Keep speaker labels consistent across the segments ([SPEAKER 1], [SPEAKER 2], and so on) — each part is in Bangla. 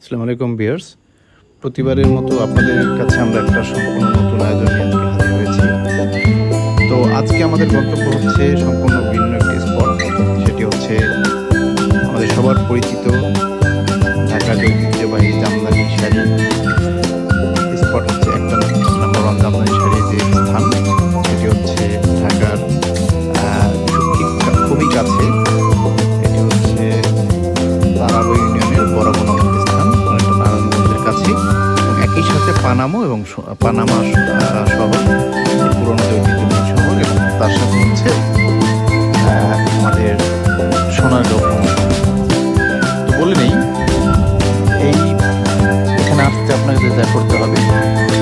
[SPEAKER 1] আসসালামু আলাইকুম ভিউয়ার্স, প্রতিবারের মতো আপনাদের কাছে আমরা একটা সম্পূর্ণ নতুন আয়োজন নিয়ে আজকে হাজির হয়েছি। তো আজকে আমাদের গন্তব্য হচ্ছে সম্পূর্ণ ভিন্ন একটি স্পট। সেটি হচ্ছে আমাদের সবার পরিচিত ঢাকার ঐতিহ্যবাহী জামদানি শাড়ি স্পট। হচ্ছে একটা নাম্বার ওয়ান জামদানি শাড়ির যে স্থান, সেটি হচ্ছে ঢাকার খুবই কাছে। এটি হচ্ছে তারাবো ইউনিয়নের বরাবর নামক স্থান, অনেকটা নারায়ণগঞ্জের কাছে, এবং একই সাথে পানামা শহর, পুরনো যে ঐতিহ্যবাহী শহর, এবং তার সাথে হচ্ছে আমাদের সোনারগাঁও। তো বলে নেই, এখানে আসতে আপনাকে যা করতে হবে,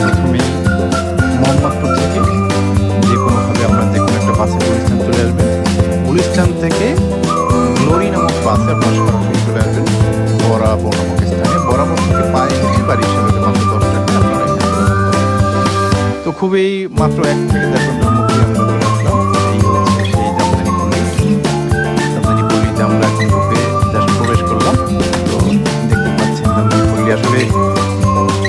[SPEAKER 1] প্রথমেই মোহাম্মদপুর থেকে যে কোনোভাবে আপনার যে কোনো একটা বাসে গুলিস্তান চলে আসবেন। গুলিস্তান থেকে গ্লোরি নামক বাসে আপনার সরাসরি চলে আসবেন বরাবর নামক স্থানে। বরাবর থেকে পায়ে হেঁটে বাড়ির সাথে মাত্র 10 টাকা আপনারা এখানে চলে আসতে পারেন। তো খুবই মাত্র 1 থেকে 1.5 ঘন্টার মধ্যে আমরা চলে আসলাম। এই হচ্ছে সেই জামদানি পল্লীতে আমরা এখন ঢুকে জাস্ট প্রবেশ করলাম। তো দেখতে পাচ্ছেন জামদানি পল্লী আসলে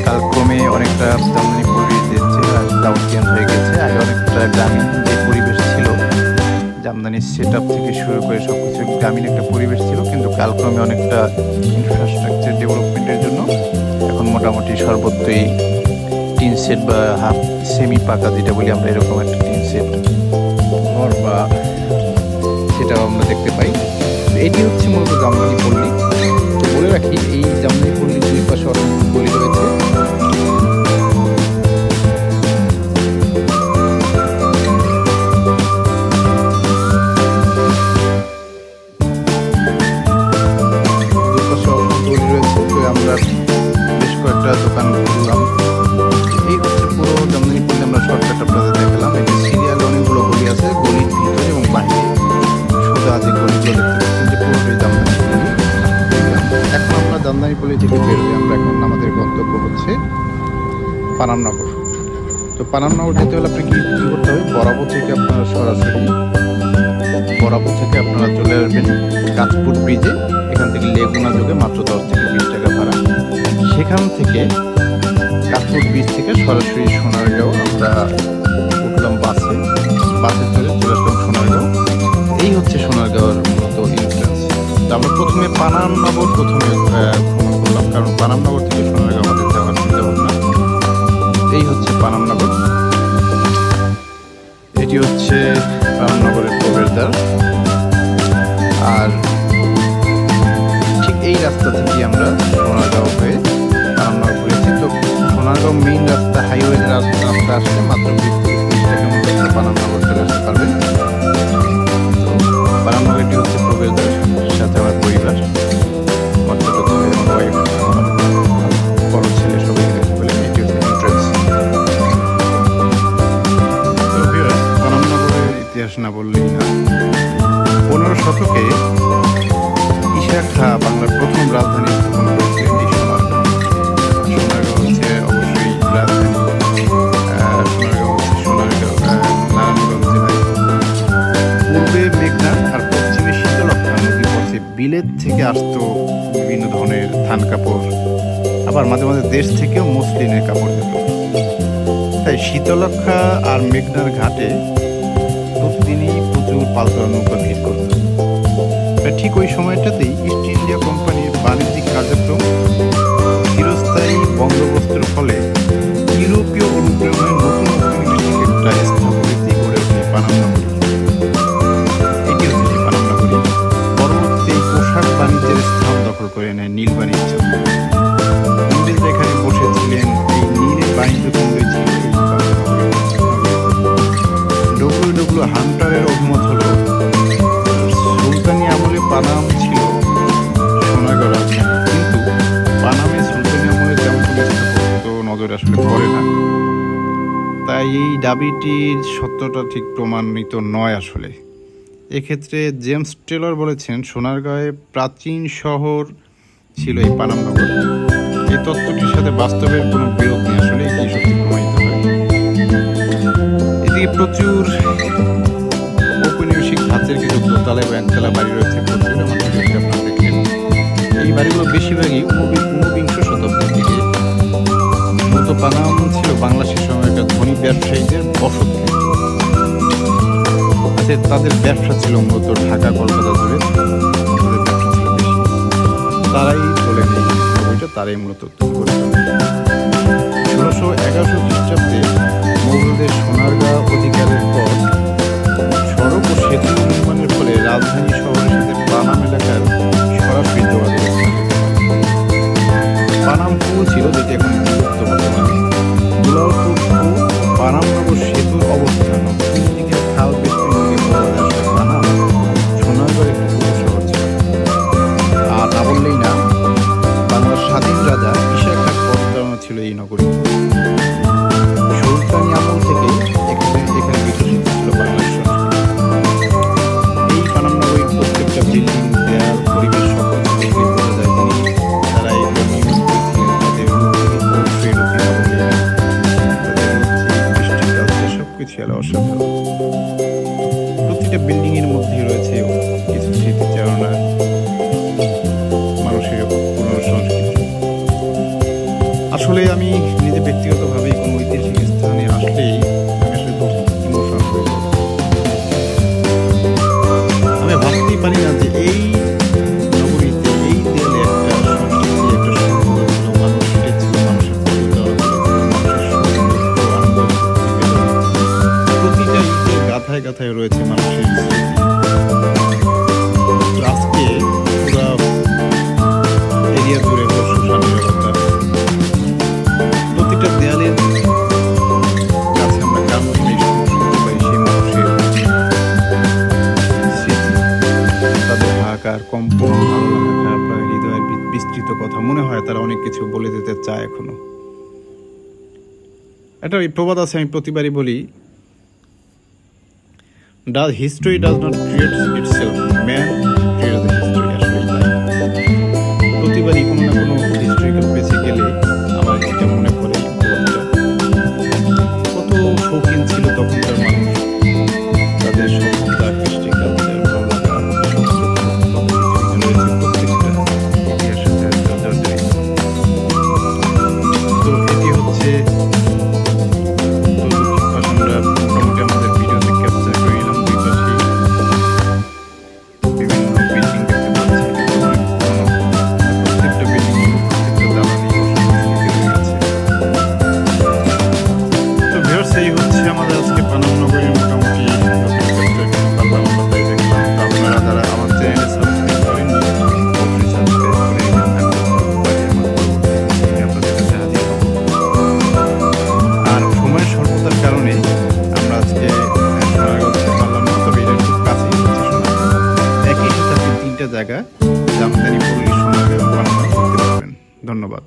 [SPEAKER 1] কালক্রমে অনেকটা জামদানি পল্লীর যে চেহারাটাও চেঞ্জ হয়ে গেছে। আগে অনেকটা গ্রামীণ যে পরিবেশ ছিল, জামদানির সেট আপ থেকে শুরু করে সব কিছু গ্রামীণ একটা পরিবেশ ছিল, কিন্তু কালক্রমে অনেকটা ইনফ্রাস্ট্রাকচার ডেভেলপমেন্টের জন্য এখন মোটামুটি সর্বত্রই টিন সেট বা হাফ সেমি পাকা যেটা বলি আমরা, এরকম একটা টিন সেট ঘর বা সেটাও আমরা দেখতে পাই। এটি হচ্ছে মূলত জামদানি পল্লী। বলে রাখি, এই জামদানি পল্লীর দুই পাশে অসংখ্য গলি রয়েছে। আমরা বেশ কয়েকটা দোকান ঘুরলাম। এই হচ্ছে পুরো জামদানি পল্লী। আমরা শর্টকাট আপনাদের দেখালাম। এটি সিরিয়াল অনেকগুলো গলি আছে, গলির ভিতরে এবং বাইরে সোজা যে গলিগুলো দেখতে পাচ্ছেন, যে পুরোটাই জামদানি পল্লী। এখন আমরা জামদানি পল্লী থেকে বেরোই। আমরা এখন আমাদের গন্তব্য হচ্ছে পানামনগর। তো পানামনগর যেতে হলে আপনাকে কি করতে হবে, বরাবর থেকে আপনারা সরাসরি চলে আসবেন কাঁচপুর ব্রিজে। এখান থেকে লেগুনা যোগে মাত্র 10 থেকে 20 টাকা ভাড়া। সেখান থেকে কাঁচপুর ব্রিজ থেকে সরাসরি সোনারগাঁও আমরা উঠলাম বাসে চলে আসলাম সোনারগাঁও। এই হচ্ছে সোনারগাঁওয়ের মূলত এন্ট্রান্স। তো আমরা প্রথমে পানামনগর ভ্রমণ করলাম, কারণ পানামনগর থেকে সোনারগাঁও আমাদের যাওয়ার সুবিধা হবে না। এই হচ্ছে পানামনগর। এটি হচ্ছে পানামনগরের প্রবেশদ্বার। আর ঠিক এই রাস্তা থেকে আমরা সোনারগাঁও হয়ে পানামনগর ঘুরেছি। তো সোনারগাঁও মেইন রাস্তা, হাইওয়ে রাস্তা আসলে মাত্র 20 থেকে 30 টাকার মধ্যে পানামনগর চলে আসতে পারবেন। তো পানামনগরটি হচ্ছে প্রবেশদ্বার, সাথে আমার পরিবার, আমার ছোট ছেলে, আমার ওয়াইফ, আমার বড় ছেলে, সবাই বলে এটি হচ্ছে এন্ট্রান্স। তো পানামনগরের ইতিহাস না বললেই না। 15 শতকে ঈশা খাঁ বাংলার প্রথম রাজধানী স্থাপন করেছিলেন এই সোনারগাঁও। সোনারগাঁও হচ্ছে অবশ্যই রাজধানী। সোনারগাঁও নারায়ণগঞ্জ জেলায়। পূর্বে মেঘনা আর পশ্চিমে শীতলক্ষা নদী পথে বিলেত থেকে আসতো বিভিন্ন ধরনের ধান কাপড়, আবার মাঝে মাঝে দেশ থেকেও মসলিনের কাপড় যেত। তাই শীতলক্ষা আর মেঘনার ঘাটে প্রতিদিনই প্রচুর পালতোলা নৌকা ভিড় করত। ঠিক ওই সময়টাতেই ইস্ট ইন্ডিয়া কোম্পানির বাণিজ্যিক কার্যক্রম চিরস্থায়ী বন্দোবস্তের ফলে ইউরোপীয় অনুপ্রেরণায় নতুন ঔপনিবেশিক একটা স্থাপত্যি গড়ে ওঠে পানামনগরী। এটি হচ্ছে সেই পানামনগরী। পরবর্তীতে এই পোশাক বাণিজ্যের স্থান দখল করে নেয় নীল বাণিজ্য। ইংরেজরা এখানে বসেছিলেন। এই নীলের বাণিজ্য কেন্দ্রই ছিল এই পানামনগরী। ডব্লু হান্টারের অভিমত হলো, সুলতানি আমলে পানাম ছিল সোনারগাঁও রাজধানী, কিন্তু পানামে সুলতানি আমলে তেমন কোনো স্থাপত্য নজরে আসলে পড়ে না। তাই এই দাবিটির সত্যটা ঠিক প্রমাণিত নয় আসলে। এক্ষেত্রে জেমস টেলর বলেছেন, সোনারগাঁয়ে প্রাচীন শহর ছিল এই পানামনগর। এই তত্ত্বটির সাথে বাস্তবের কোনো বিরোধ নেই, আসলে এটি সত্যি প্রমাণিত হয়। এদিকে প্রচুর ঔপনিবেশিক ধাঁচের কিছু দোতলা এবং একতলা বাড়ি রয়েছে প্রচুর। আমার ভিডিওটি আপনারা দেখলেন। এই বাড়িগুলো বেশিরভাগই ঊনবিংশ ব্যবসায়ীদের বসত কেন্দ্র। আচ্ছা, তাদের ব্যবসা ছিল মূলত ঢাকা কলকাতা জুড়ে, তাদের ব্যবসা ছিল বেশি। তারাই তোলেন এই নগরীটা, তারাই মূলত তৈরি করে। 1611 খ্রিস্টাব্দে মোগলদের সোনারগাঁ অধিকারের পর সড়ক ও সেতু নির্মাণের ফলে রাজধানী শহরের সাথে পানাম এলাকার সরাসরি যোগাযোগ স্থাপিত হয়। পানাম কুয়ো ছিল, যেটি এখন বিলুপ্ত বর্তমানে। দুলালপুর কুয়ো, পানামনগর সেতুর অবস্থান ও তিন দিকের খাল বেষ্টনী থেকে বোঝা যায় পানাম সোনারগাঁর একটি উপশহর ছিল। আর না বললেই না, বাংলার স্বাধীন রাজা ঈশা খাঁ পদচারণা ছিল এই নগরী। সুলতানি আমল থেকে এখানে বিকশিত ছিল বাংলার সংস্কৃতি। এই পানাম নগরীর প্রত্যেকটা বিল্ডিং, দেয়াল, পরিবেশ সব কিছু বোঝা যায় তারা এই নির্মাণ করেছিলেন। তাদের পোর্ট্রেট সবকিছু এলো অসাধারণ। প্রতিটা বিল্ডিং এর মধ্যেই রয়েছে কিছু স্মৃতিচারণা, মানুষের পুরনো সংস্কৃতি। আসলে আমি নিজে ব্যক্তিগতভাবে কোনো ঐতিহাসিক স্থানে আসলেই আমি আসলে খুব ইমোশনাল হয়ে যাই। আমি ভাবতেই পারি না যে এই নগরীতে, এই দেয়ালে একটা সংস্কৃতি, একটা সম্পর্ক ছিল, মানুষ ছিল, মানুষের প্রতিটা ইটে গাথায় গাথায় রয়েছে মানুষের স্মৃতি। আজকে পুরা এরিয়া জুড়ে শ্মশান নিরাপত্তা, প্রতিটা দেয়ালের কাছে আমরা গান শুনতে পাই সেই মানুষের স্মৃতি, তাদের হাহাকার, কম্পন, ভালো লাগা, আপনার হৃদয়ের বিস্তৃত কথা। মনে হয় তারা অনেক কিছু বলে দিতে চায় এখনো। একটা প্রবাদ আছে, আমি প্রতিবারই বলি, history does not create itself, man creates the history। আসলে তাই, প্রতিবারই কোনো না কোনো হিস্ট্রিক্যাল পেছে গেলে আমার এটা মনে পড়ে কত শৌখিন ছিল তখনকার মানুষ, তাদের সভ্যতা, কৃষ্টি, কালচার, ভালো লাগা, প্রত্যেকটা ইতিহাসের জর্জরিত। তো এটি হচ্ছে আমরা মোটামুটি আমাদের ভিডিওতে ক্যাপচার করে নিলাম। দুই পাশে বিভিন্ন বিল্ডিং দেখতে পাচ্ছি, প্রত্যেকটা বিল্ডিং, প্রত্যেকটা দালানি রয়ে গেছে। তো ভিউয়ার্স, এই হচ্ছে আমাদের আজকে পানাম নগরীর মোটামুটি ক্যাপচার করতে পারলাম, আমরা তাই দেখলাম। তো আপনারা যারা আমার চ্যানেলে সাবস্ক্রাইব করেননি, অবশ্যই সাবস্ক্রাইব করে আপনাদের কাছে হাজির হব। আর সময়ের স্বল্পতার কারণে আমরা আজকে সোনারগাঁও যেতে পারলাম না, তবে এটা খুব কাছেই হচ্ছে সোনারগাঁও। একই সাথে আপনি তিনটা জায়গা জামদানি, পল্লী, সোনারগাঁও, পানাম করতে পারবেন। ধন্যবাদ।